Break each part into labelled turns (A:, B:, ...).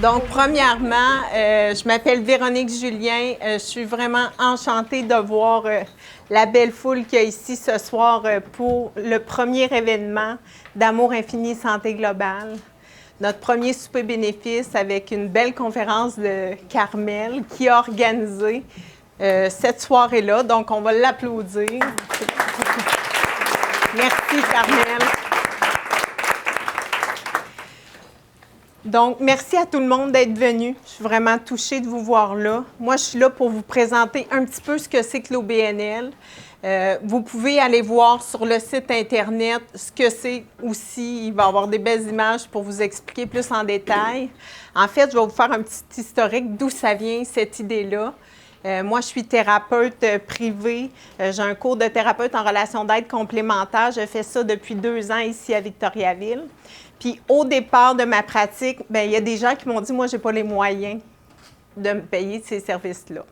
A: Donc, premièrement, je m'appelle Véronique Julien. Je suis vraiment enchantée de voir la belle foule qu'il y a ici ce soir pour le premier événement d'Amour infini santé globale. Notre premier souper bénéfice avec une belle conférence de Carmel qui a organisé cette soirée-là. Donc, on va l'applaudir. Merci, Carmel. Donc, merci à tout le monde d'être venu. Je suis vraiment touchée de vous voir là. Moi, je suis là pour vous présenter un petit peu ce que c'est que l'OBNL. Vous pouvez aller voir sur le site Internet ce que c'est aussi. Il va y avoir des belles images pour vous expliquer plus en détail. En fait, je vais vous faire un petit historique d'où ça vient, cette idée-là. Moi, je suis thérapeute privée. J'ai un cours de thérapeute en relation d'aide complémentaire. Je fais ça depuis 2 ans ici à Victoriaville. Puis, au départ de ma pratique, bien, il y a des gens qui m'ont dit, moi, je n'ai pas les moyens de me payer ces services-là.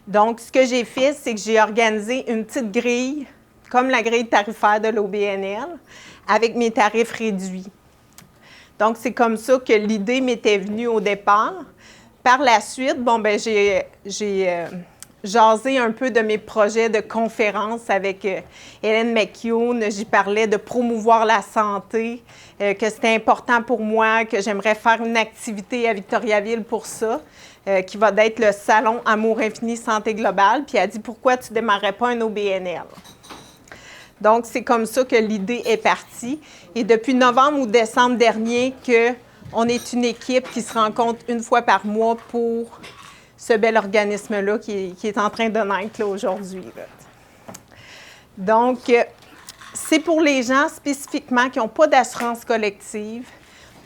A: Donc, ce que j'ai fait, c'est que j'ai organisé une petite grille, comme la grille tarifaire de l'OBNL, avec mes tarifs réduits. Donc, c'est comme ça que l'idée m'était venue au départ. Par la suite, bon, bien, j'ai jasé un peu de mes projets de conférences avec Hélène McCune. J'y parlais de promouvoir la santé, que c'était important pour moi, que j'aimerais faire une activité à Victoriaville pour ça, qui va être le Salon Amour infini santé globale. Puis elle a dit, pourquoi tu ne démarrais pas un OBNL? Donc, c'est comme ça que l'idée est partie. Et depuis novembre ou décembre dernier, on est une équipe qui se rencontre une fois par mois pour ce bel organisme-là qui est en train de naître aujourd'hui. Donc, c'est pour les gens spécifiquement qui n'ont pas d'assurance collective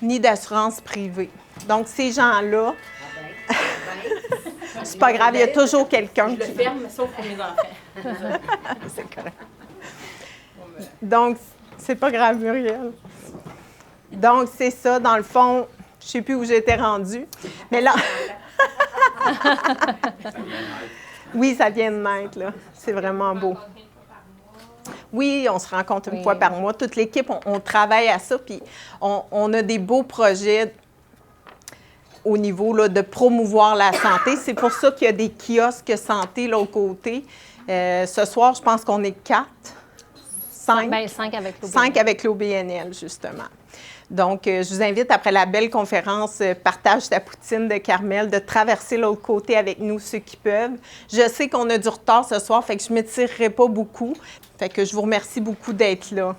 A: ni d'assurance privée. Donc, ces gens-là, c'est pas grave, il y a toujours quelqu'un qui...
B: Je le ferme, sauf pour mes enfants.
A: C'est correct. Donc, c'est pas grave, Muriel. Donc, c'est ça, dans le fond, je ne sais plus où j'étais rendue. Mais là... Oui, ça vient de naître, là. C'est vraiment beau. Oui, on se rencontre une fois par mois. Toute l'équipe, on travaille à ça, puis on a des beaux projets au niveau là, de promouvoir la santé. C'est pour ça qu'il y a des kiosques santé là, au côté. Ce soir, je pense qu'on est 4, 5.
B: Bien, 5 avec l'OBNL.
A: 5 avec l'OBNL, justement. Donc, je vous invite, après la belle conférence « Partage ta poutine » de Carmel, de traverser l'autre côté avec nous, ceux qui peuvent. Je sais qu'on a du retard ce soir, fait que je ne m'étirerai pas beaucoup. Fait que je vous remercie beaucoup d'être là.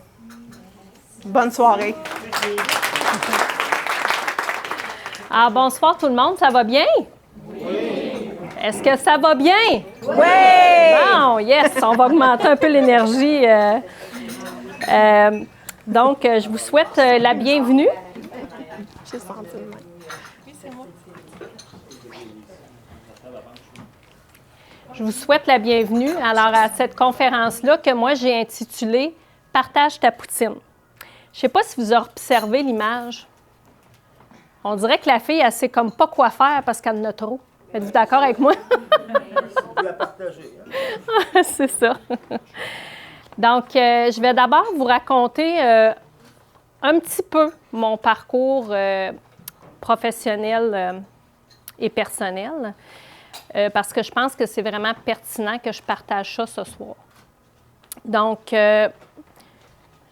A: Bonne soirée.
B: Alors, bonsoir tout le monde, ça va bien? Oui. Est-ce que ça va bien?
A: Oui!
B: Bon, yes, on va augmenter un peu l'énergie. Donc, je vous souhaite la bienvenue.
A: J'ai senti le même.
B: Oui, c'est moi. Je vous souhaite la bienvenue alors à cette conférence-là que moi j'ai intitulée « Partage ta poutine ». Je ne sais pas si vous observez l'image. On dirait que la fille, elle sait comme pas quoi faire parce qu'elle en a trop. Êtes-vous d'accord avec moi?
C: On peut la partager. Hein?
B: C'est ça. Donc, je vais d'abord vous raconter un petit peu mon parcours professionnel et personnel, parce que je pense que c'est vraiment pertinent que je partage ça ce soir. Donc, j'aurais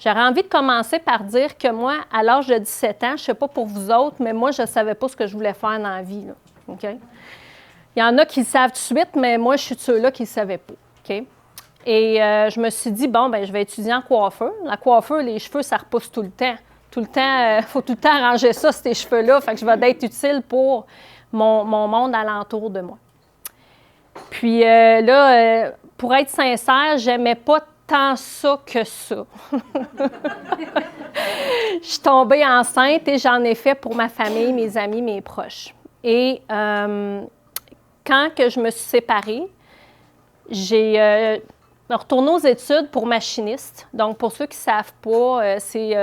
B: envie de commencer par dire que moi, à l'âge de 17 ans, je ne sais pas pour vous autres, mais moi, je ne savais pas ce que je voulais faire dans la vie. Là, OK? Il y en a qui le savent tout de suite, mais moi, je suis de ceux-là qui ne le savaient pas. OK? Et je me suis dit, bon, bien, je vais étudier en coiffeur. La coiffeur, les cheveux, ça repousse tout le temps. Tout le temps, il faut tout le temps arranger ça, ces cheveux-là. Fait que je vais être utile pour mon monde alentour de moi. Puis là, pour être sincère, j'aimais pas tant ça que ça. Je suis tombée enceinte et j'en ai fait pour ma famille, mes amis, mes proches. Et quand que je me suis séparée, j'ai retourné aux études pour machiniste. Donc, pour ceux qui ne savent pas, c'est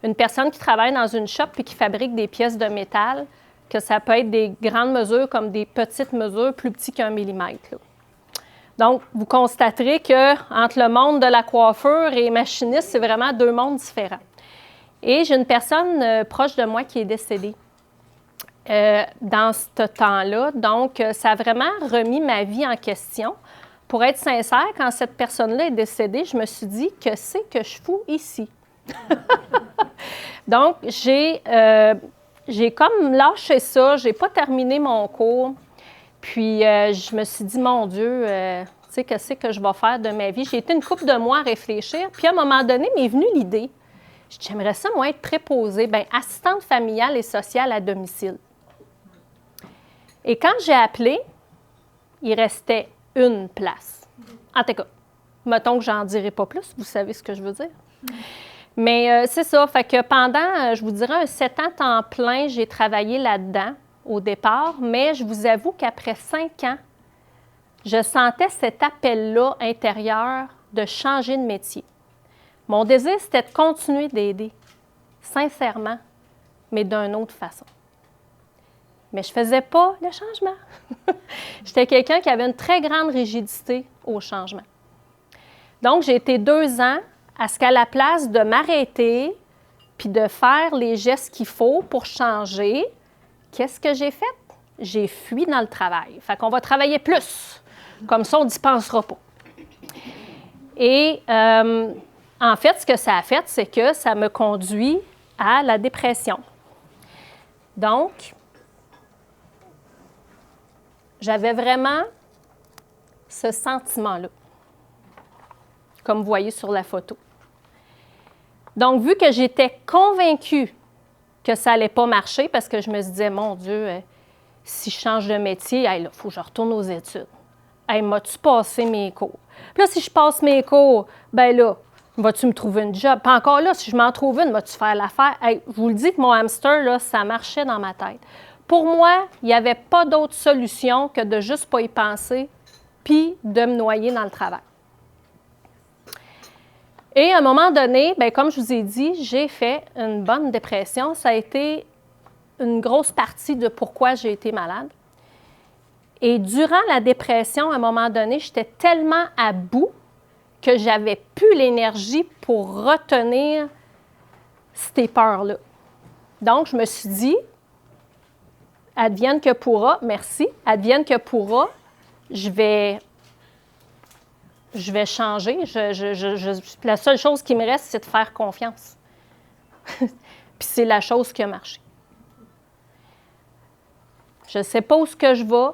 B: une personne qui travaille dans une shop et qui fabrique des pièces de métal, que ça peut être des grandes mesures comme des petites mesures plus petites qu'1 millimètre. Là. Donc, vous constaterez qu'entre le monde de la coiffure et machiniste, c'est vraiment 2 mondes différents. Et j'ai une personne proche de moi qui est décédée. dans ce temps-là. Donc, ça a vraiment remis ma vie en question. Pour être sincère, quand cette personne-là est décédée, je me suis dit, que c'est que je fous ici? Donc, j'ai comme lâché ça, j'ai pas terminé mon cours. Puis, je me suis dit, mon Dieu, tu sais, qu'est-ce que je vais faire de ma vie? J'ai été une couple de mois à réfléchir. Puis, à un moment donné, m'est venue l'idée. J'aimerais ça, moi, être préposée, bien, assistante familiale et sociale à domicile. Et quand j'ai appelé, il restait une place. En tout cas, mettons que j'en dirai pas plus, vous savez ce que je veux dire. Mais c'est ça, fait que pendant, je vous dirais, un 7 ans temps plein, j'ai travaillé là-dedans au départ, mais je vous avoue qu'après 5 ans, je sentais cet appel-là intérieur de changer de métier. Mon désir, c'était de continuer d'aider, sincèrement, mais d'une autre façon. Mais je ne faisais pas le changement. J'étais quelqu'un qui avait une très grande rigidité au changement. Donc, j'ai été 2 ans à ce qu'à la place de m'arrêter puis de faire les gestes qu'il faut pour changer, qu'est-ce que j'ai fait? J'ai fui dans le travail. Fait qu'on va travailler plus. Comme ça, on ne dispensera pas. Et en fait, ce que ça a fait, c'est que ça me conduit à la dépression. Donc, j'avais vraiment ce sentiment-là, comme vous voyez sur la photo. Donc, vu que j'étais convaincue que ça n'allait pas marcher, parce que je me disais, mon Dieu, si je change de métier, il faut que je retourne aux études. Hey, m'as-tu passé mes cours? Puis là, si je passe mes cours, bien là, vas-tu me trouver une job? Puis encore là, si je m'en trouve une, vas-tu faire l'affaire? Hey, je vous le dis que mon hamster, là, ça marchait dans ma tête. Pour moi, il n'y avait pas d'autre solution que de juste pas y penser puis de me noyer dans le travail. Et à un moment donné, bien, comme je vous ai dit, j'ai fait une bonne dépression. Ça a été une grosse partie de pourquoi j'ai été malade. Et durant la dépression, à un moment donné, j'étais tellement à bout que j'avais plus l'énergie pour retenir ces peurs-là. Donc, je me suis dit, advienne que pourra, merci, advienne que pourra, je vais changer. La seule chose qui me reste, c'est de faire confiance. Puis c'est la chose qui a marché. Je ne sais pas où je vais,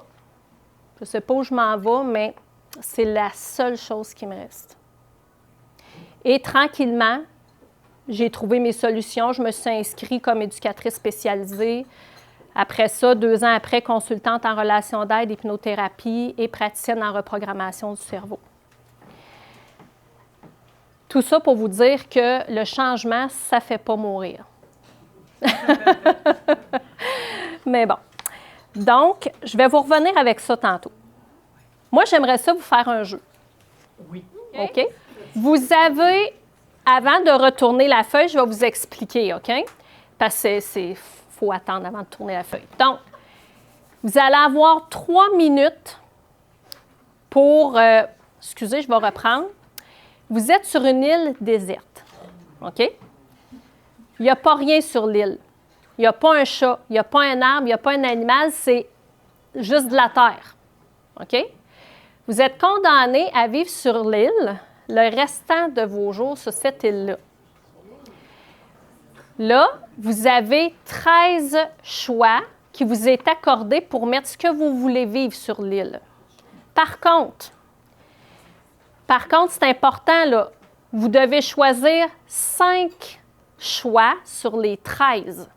B: je ne sais pas où je m'en vais, mais c'est la seule chose qui me reste. Et tranquillement, j'ai trouvé mes solutions. Je me suis inscrite comme éducatrice spécialisée. Après ça, 2 ans après, consultante en relation d'aide, hypnothérapie et praticienne en reprogrammation du cerveau. Tout ça pour vous dire que le changement, ça ne fait pas mourir. Mais bon. Donc, je vais vous revenir avec ça tantôt. Moi, j'aimerais ça vous faire un jeu.
C: Oui.
B: OK? Vous avez, avant de retourner la feuille, je vais vous expliquer, OK? Parce que il faut attendre avant de tourner la feuille. Donc, vous allez avoir 3 minutes pour... excusez, je vais reprendre. Vous êtes sur une île déserte, OK? Il n'y a pas rien sur l'île. Il n'y a pas un chat, il n'y a pas un arbre, il n'y a pas un animal, c'est juste de la terre, OK? Vous êtes condamné à vivre sur l'île le restant de vos jours sur cette île-là. Là, vous avez 13 choix qui vous est accordés pour mettre ce que vous voulez vivre sur l'île. Par contre, c'est important, là, vous devez choisir 5 choix sur les 13.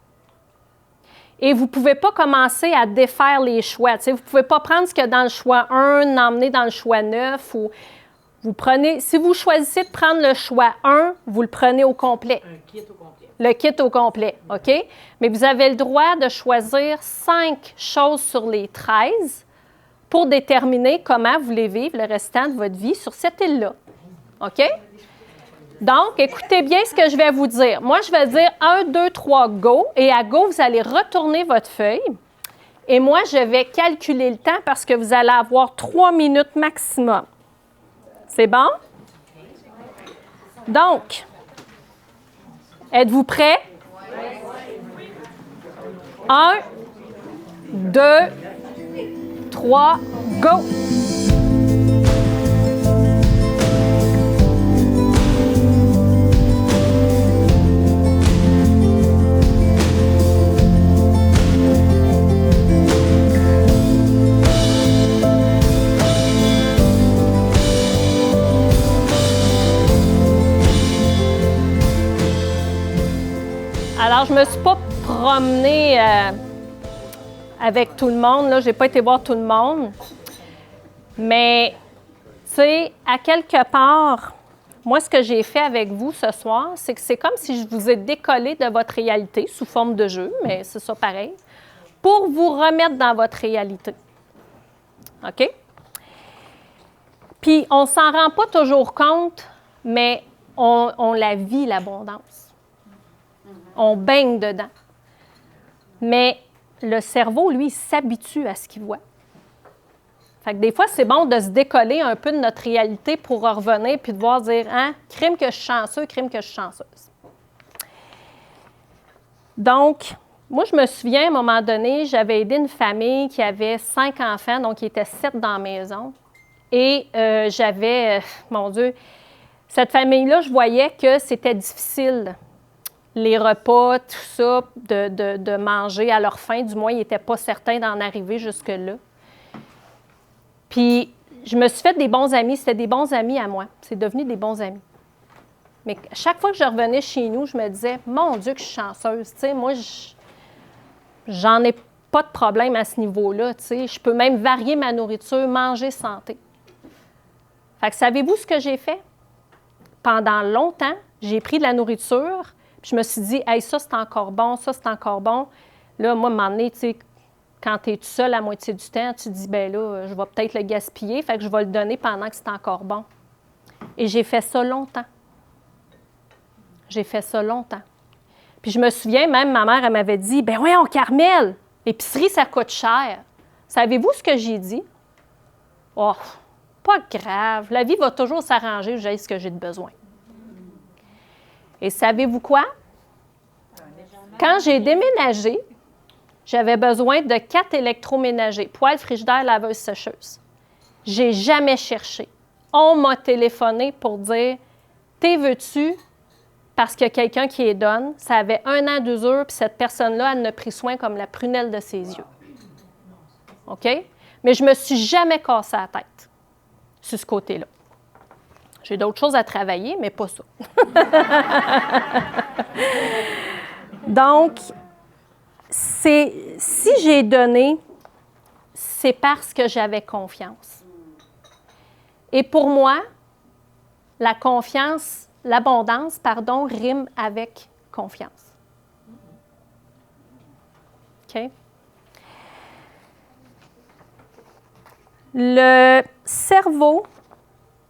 B: Et vous ne pouvez pas commencer à défaire les choix. Vous ne pouvez pas prendre ce qu'il y a dans le choix 1, l'emmener dans le choix 9. Ou vous prenez, si vous choisissez de prendre le choix 1, vous le prenez au complet.
C: Un kit au complet.
B: Le kit au complet, OK? Mais vous avez le droit de choisir 5 choses sur les 13 pour déterminer comment vous voulez vivre le restant de votre vie sur cette île-là. OK? Donc, écoutez bien ce que je vais vous dire. Moi, je vais dire 1, 2, 3, go. Et à go, vous allez retourner votre feuille. Et moi, je vais calculer le temps parce que vous allez avoir 3 minutes maximum. C'est bon? Donc, êtes-vous prêts? 1, 2, 3, go! Alors, je ne me suis pas promenée avec tout le monde. Je n'ai pas été voir tout le monde. Mais, tu sais, à quelque part, moi, ce que j'ai fait avec vous ce soir, c'est que c'est comme si je vous ai décollé de votre réalité sous forme de jeu, mais c'est ça pareil, pour vous remettre dans votre réalité. OK? Puis, on ne s'en rend pas toujours compte, mais on la vit, l'abondance. On baigne dedans. Mais le cerveau, lui, il s'habitue à ce qu'il voit. Fait que des fois, c'est bon de se décoller un peu de notre réalité pour revenir puis de voir dire, hein, crime que je suis chanceux, crime que je suis chanceuse. Donc, moi, je me souviens, à un moment donné, j'avais aidé une famille qui avait 5 enfants, donc il était 7 dans la maison. Et j'avais, mon Dieu, cette famille-là, je voyais que c'était difficile. Les repas, tout ça, de manger à leur faim, du moins, ils n'étaient pas certains d'en arriver jusque-là. Puis, je me suis fait des bons amis. C'était des bons amis à moi. C'est devenu des bons amis. Mais chaque fois que je revenais chez nous, je me disais, mon Dieu, que je suis chanceuse. Tu sais, moi, j'en ai pas de problème à ce niveau-là. Tu sais, je peux même varier ma nourriture, manger santé. Fait que savez-vous ce que j'ai fait? Pendant longtemps, j'ai pris de la nourriture. Je me suis dit, hey, ça, c'est encore bon, ça, c'est encore bon. Là, moi, à un moment donné, tu sais, quand tu es tout seul la moitié du temps, tu te dis, bien là, je vais peut-être le gaspiller, fait que je vais le donner pendant que c'est encore bon. Et j'ai fait ça longtemps. J'ai fait ça longtemps. Puis je me souviens, même ma mère, elle m'avait dit, ben voyons, Carmel, l'épicerie, ça coûte cher. Savez-vous ce que j'ai dit? Oh, pas grave, la vie va toujours s'arranger, j'ai ce que j'ai de besoin. Et savez-vous quoi? Quand j'ai déménagé, j'avais besoin de 4 électroménagers, poêle, frigidaire, laveuse, sécheuse. J'ai jamais cherché. On m'a téléphoné pour dire, t'es veux-tu? Parce qu'il y a quelqu'un qui les donne. Ça avait 1 an d'usure, puis cette personne-là, elle en a pris soin comme la prunelle de ses yeux. OK? Mais je ne me suis jamais cassé la tête sur ce côté-là. J'ai d'autres choses à travailler, mais pas ça. Donc, si j'ai donné, c'est parce que j'avais confiance. Et pour moi, la confiance, l'abondance, pardon, rime avec confiance. OK? Le cerveau,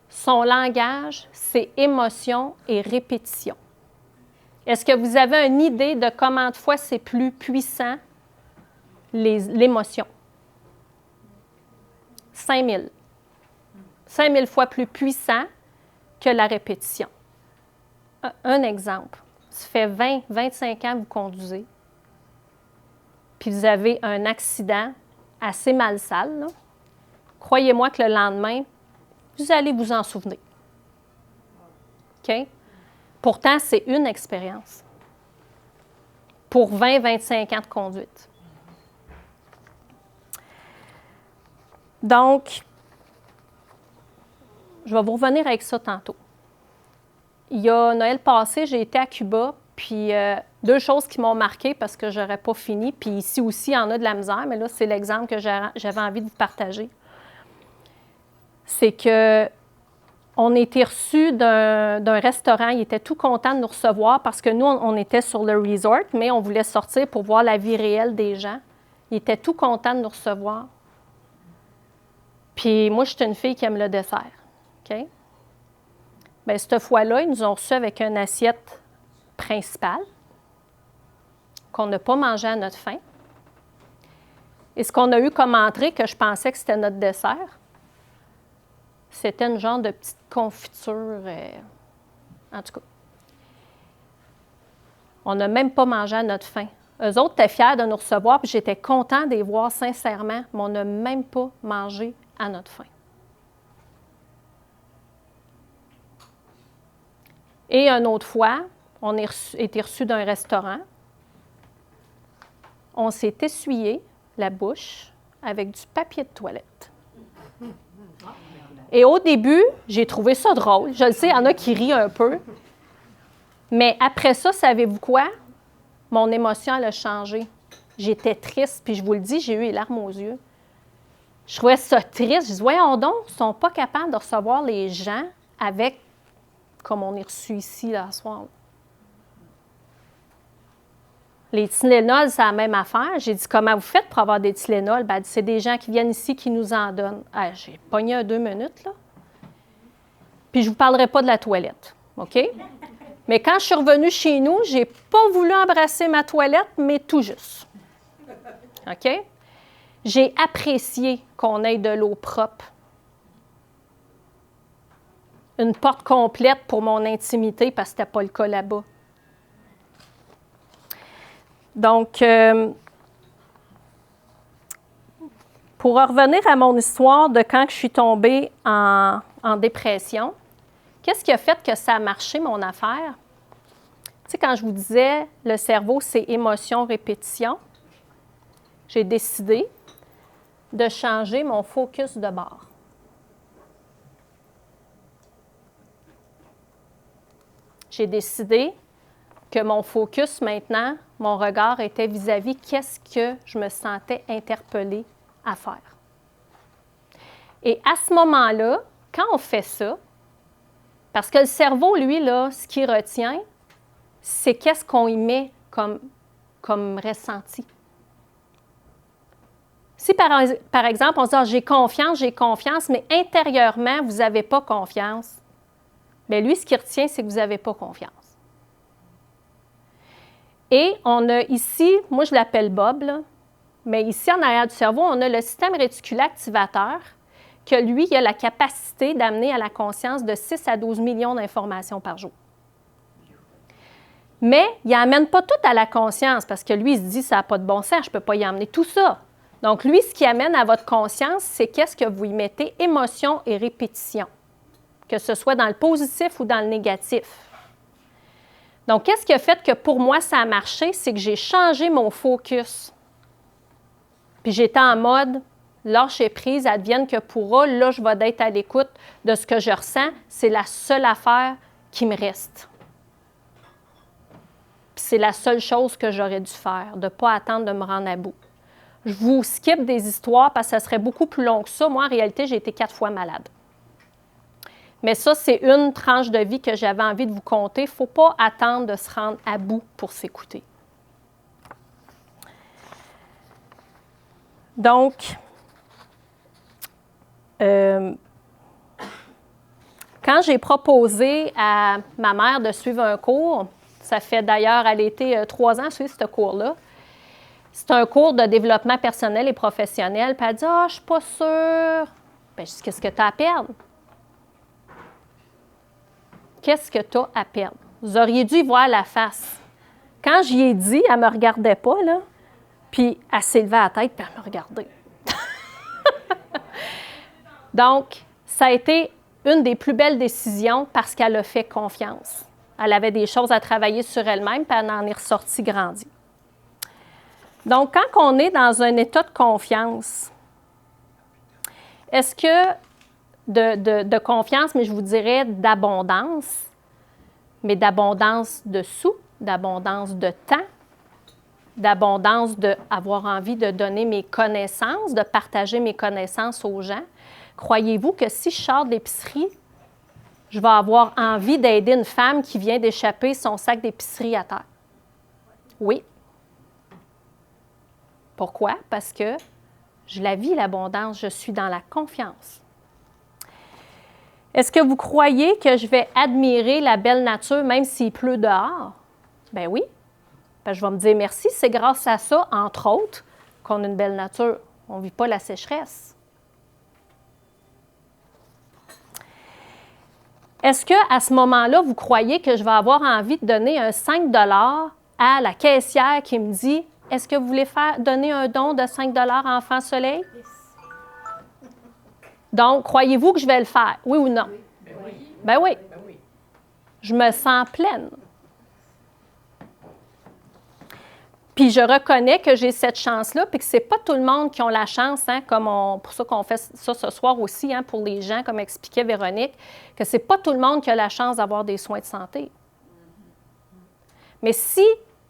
B: son langage, c'est émotion et répétition. Est-ce que vous avez une idée de combien de fois c'est plus puissant l'émotion? 5000. 5000 fois plus puissant que la répétition. Un exemple. Ça fait 20, 25 ans que vous conduisez, puis vous avez un accident assez mal sale, là. Croyez-moi que le lendemain, vous allez vous en souvenir. OK? Pourtant, c'est une expérience pour 20, 25 ans de conduite. Donc, je vais vous revenir avec ça tantôt. Il y a Noël passé, j'ai été à Cuba, puis 2 choses qui m'ont marqué parce que je n'aurais pas fini. Puis ici aussi, il y en a de la misère, mais là, c'est l'exemple que j'avais envie de vous partager. C'est que on était reçus d'un restaurant. Ils étaient tout contents de nous recevoir parce que nous, on était sur le resort, mais on voulait sortir pour voir la vie réelle des gens. Ils étaient tout contents de nous recevoir. Puis moi, je suis une fille qui aime le dessert. OK? Bien, cette fois-là, ils nous ont reçus avec une assiette principale qu'on n'a pas mangé à notre faim. Et ce qu'on a eu comme entrée, que je pensais que c'était notre dessert, c'était une genre de petite confiture. En tout cas, on n'a même pas mangé à notre faim. Eux autres étaient fiers de nous recevoir, puis j'étais content de les voir sincèrement, mais on n'a même pas mangé à notre faim. Et une autre fois, on a été reçus d'un restaurant. On s'est essuyé la bouche avec du papier de toilette. Et au début, j'ai trouvé ça drôle. Je le sais, il y en a qui rient un peu. Mais après ça, savez-vous quoi? Mon émotion, elle a changé. J'étais triste, puis je vous le dis, j'ai eu les larmes aux yeux. Je trouvais ça triste. Je dis, voyons donc, ils ne sont pas capables de recevoir les gens avec, comme on est reçu ici, là, ce soir. Les Tylenol, c'est la même affaire. J'ai dit, comment vous faites pour avoir des Tylenol? Ben, elle dit, c'est des gens qui viennent ici qui nous en donnent. Ah, j'ai pogné 2 minutes, là. Puis je ne vous parlerai pas de la toilette, OK? Mais quand je suis revenue chez nous, je n'ai pas voulu embrasser ma toilette, mais tout juste. OK? J'ai apprécié qu'on ait de l'eau propre. Une porte complète pour mon intimité, parce que ce n'était pas le cas là-bas. Donc, pour revenir à mon histoire de quand je suis tombée en dépression, qu'est-ce qui a fait que ça a marché, mon affaire? Tu sais, quand je vous disais, le cerveau, c'est émotion, répétition, j'ai décidé de changer mon focus de bord. J'ai décidé que mon focus maintenant, mon regard était vis-à-vis qu'est-ce que je me sentais interpellée à faire. Et à ce moment-là, quand on fait ça, parce que le cerveau, lui, là, ce qu'il retient, c'est qu'est-ce qu'on y met comme ressenti. Si, par exemple, on se dit ah, j'ai confiance, mais intérieurement, vous n'avez pas confiance, bien lui, ce qu'il retient, c'est que vous n'avez pas confiance. Et on a ici, moi je l'appelle Bob, là, mais ici en arrière du cerveau, on a le système réticulé activateur, que lui, il a la capacité d'amener à la conscience de 6 à 12 millions d'informations par jour. Mais il n'amène pas tout à la conscience, parce que lui, il se dit, ça n'a pas de bon sens, je ne peux pas y amener tout ça. Donc lui, ce qui amène à votre conscience, c'est qu'est-ce que vous y mettez, émotion et répétition, que ce soit dans le positif ou dans le négatif. Donc, qu'est-ce qui a fait que pour moi, ça a marché? C'est que j'ai changé mon focus. Puis j'étais en mode, lâcher prise, advienne que pourra. Là, je vais être à l'écoute de ce que je ressens. C'est la seule affaire qui me reste. Puis c'est la seule chose que j'aurais dû faire, de ne pas attendre de me rendre à bout. Je vous skip des histoires parce que ça serait beaucoup plus long que ça. Moi, en réalité, j'ai été 4 fois malade. Mais ça, c'est une tranche de vie que j'avais envie de vous conter. Il ne faut pas attendre de se rendre à bout pour s'écouter. Donc, quand j'ai proposé à ma mère de suivre un cours, ça fait d'ailleurs, elle a été 3 ans à suivre ce cours-là. C'est un cours de développement personnel et professionnel. Puis elle dit « Ah, je ne suis pas sûre. » Bien, je dis « Qu'est-ce que tu as à perdre? » Qu'est-ce que tu as à perdre? Vous auriez dû y voir la face. Quand j'y ai dit, elle ne me regardait pas, là, puis elle s'est levée à la tête, puis elle me regardait. Donc, ça a été une des plus belles décisions parce qu'elle a fait confiance. Elle avait des choses à travailler sur elle-même, puis elle en est ressortie grandie. Donc, quand on est dans un état de confiance, est-ce que de confiance, mais je vous dirais d'abondance, mais d'abondance de sous, d'abondance de temps, d'abondance d'avoir envie de donner mes connaissances, de partager mes connaissances aux gens. Croyez-vous que si je sors de l'épicerie, je vais avoir envie d'aider une femme qui vient d'échapper son sac d'épicerie à terre? Oui. Pourquoi? Parce que je la vis, l'abondance, je suis dans la confiance. Est-ce que vous croyez que je vais admirer la belle nature même s'il pleut dehors? Bien oui. Parce que je vais me dire merci, c'est grâce à ça, entre autres, qu'on a une belle nature. On ne vit pas la sécheresse. Est-ce qu'à ce moment-là, vous croyez que je vais avoir envie de donner un 5 $ à à la caissière qui me dit « Est-ce que vous voulez donner un don de 5 $ à Enfant Soleil? » Donc, croyez-vous que je vais le faire? Oui ou non? Ben oui. Je me sens pleine. Puis je reconnais que j'ai cette chance-là, puis que ce n'est pas tout le monde qui a la chance, hein, pour ça qu'on fait ça ce soir aussi, hein, pour les gens, comme expliquait Véronique, que ce n'est pas tout le monde qui a la chance d'avoir des soins de santé. Mais si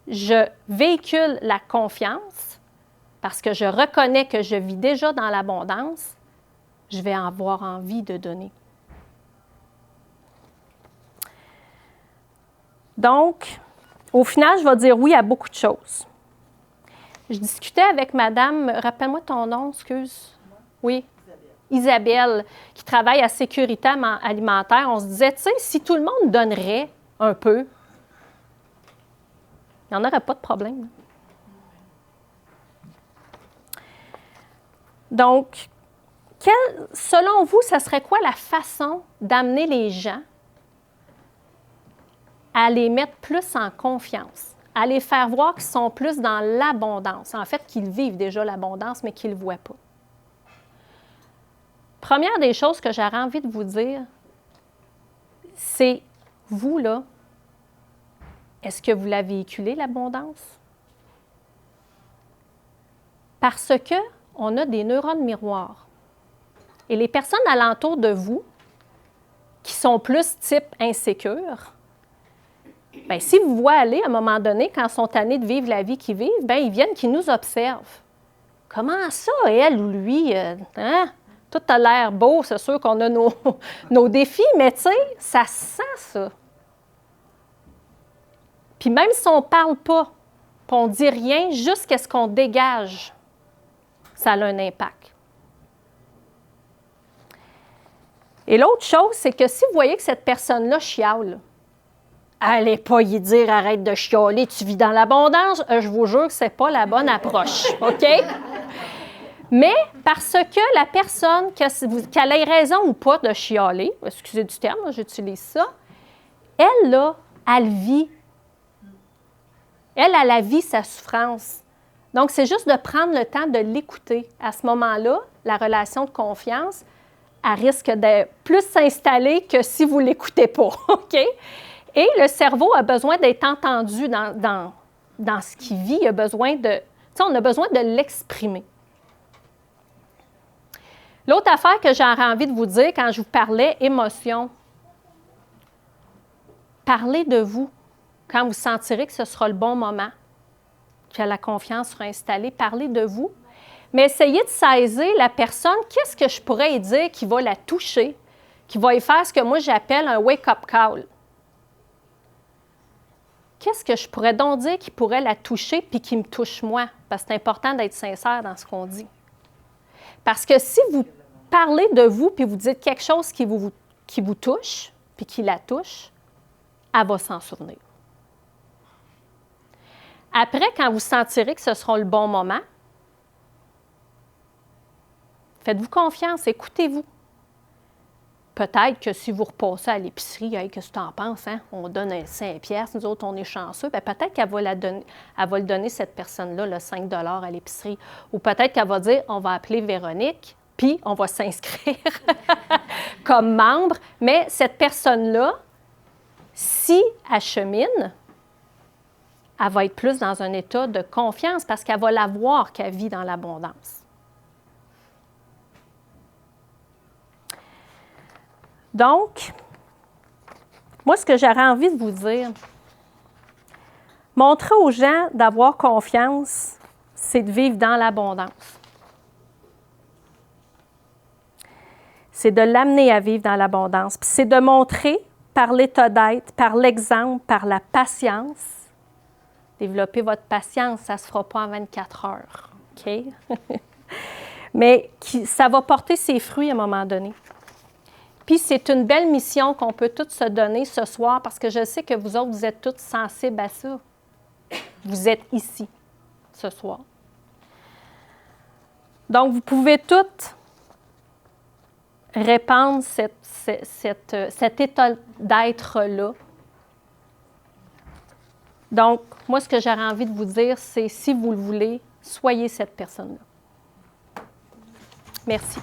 B: je véhicule la confiance, parce que je reconnais que je vis déjà dans l'abondance, je vais avoir envie de donner. Donc, au final, je vais dire oui à beaucoup de choses. Je discutais avec madame, rappelle-moi ton nom, excuse. Oui, Isabelle, qui travaille à Sécurité Alimentaire. On se disait, tu sais, si tout le monde donnerait un peu, il n'y en aurait pas de problème. Donc, selon vous, ça serait quoi la façon d'amener les gens à les mettre plus en confiance, à les faire voir qu'ils sont plus dans l'abondance, en fait, qu'ils vivent déjà l'abondance, mais qu'ils ne le voient pas? Première des choses que j'aurais envie de vous dire, c'est, vous, là, est-ce que vous la véhiculez, l'abondance? Parce qu'on a des neurones miroirs. Et les personnes alentour de vous, qui sont plus type insécure, bien, s'ils vous voient aller, à un moment donné, quand ils sont tannés de vivre la vie qu'ils vivent, bien, ils viennent qu'ils nous observent. Comment ça, elle ou lui, hein? Tout a l'air beau, c'est sûr qu'on a nos défis, mais tu sais, ça sent ça. Puis même si on ne parle pas, puis on ne dit rien, juste qu'est-ce qu'on dégage, ça a un impact. Et l'autre chose, c'est que si vous voyez que cette personne-là chiale, allez pas y dire « Arrête de chialer, tu vis dans l'abondance », je vous jure que ce n'est pas la bonne approche, OK? Mais parce que la personne, qu'elle ait raison ou pas de chialer, excusez du terme, j'utilise ça, elle, là, elle vit. Elle a vit sa souffrance. Donc, c'est juste de prendre le temps de l'écouter. À ce moment-là, la relation de confiance, elle risque de plus s'installer que si vous ne l'écoutez pas, OK? Et le cerveau a besoin d'être entendu dans ce qu'il vit. Il a besoin de... Tu sais, on a besoin de l'exprimer. L'autre affaire que j'aurais envie de vous dire quand je vous parlais émotion, parlez de vous quand vous sentirez que ce sera le bon moment, que la confiance sera installée. Parlez de vous, mais essayez de saisir la personne. Qu'est-ce que je pourrais lui dire qui va la toucher, qui va y faire ce que moi j'appelle un wake-up call? Qu'est-ce que je pourrais donc dire qui pourrait la toucher puis qui me touche moi? Parce que c'est important d'être sincère dans ce qu'on dit. Parce que si vous parlez de vous puis vous dites quelque chose qui vous touche puis qui la touche, elle va s'en souvenir. Après, quand vous sentirez que ce sera le bon moment, faites-vous confiance, écoutez-vous. Peut-être que si vous repassez à l'épicerie, hey, qu'est-ce que tu en penses? Hein? On donne un 5 $, nous autres, on est chanceux. Bien, peut-être qu'elle va le donner, cette personne-là, le 5 $ à l'épicerie. Ou peut-être qu'elle va dire, on va appeler Véronique, puis on va s'inscrire comme membre. Mais cette personne-là, si elle chemine, elle va être plus dans un état de confiance parce qu'elle va la voir qu'elle vit dans l'abondance. Donc, moi, ce que j'aurais envie de vous dire, montrer aux gens d'avoir confiance, c'est de vivre dans l'abondance. C'est de l'amener à vivre dans l'abondance. Puis c'est de montrer par l'état d'être, par l'exemple, par la patience. Développer votre patience, ça ne se fera pas en 24 heures. OK? Mais ça va porter ses fruits à un moment donné. Puis c'est une belle mission qu'on peut toutes se donner ce soir parce que je sais que vous autres, vous êtes toutes sensibles à ça. Vous êtes ici ce soir. Donc, vous pouvez toutes répandre cet état d'être-là Donc, moi, ce que j'aurais envie de vous dire, c'est si vous le voulez, soyez cette personne-là. Merci.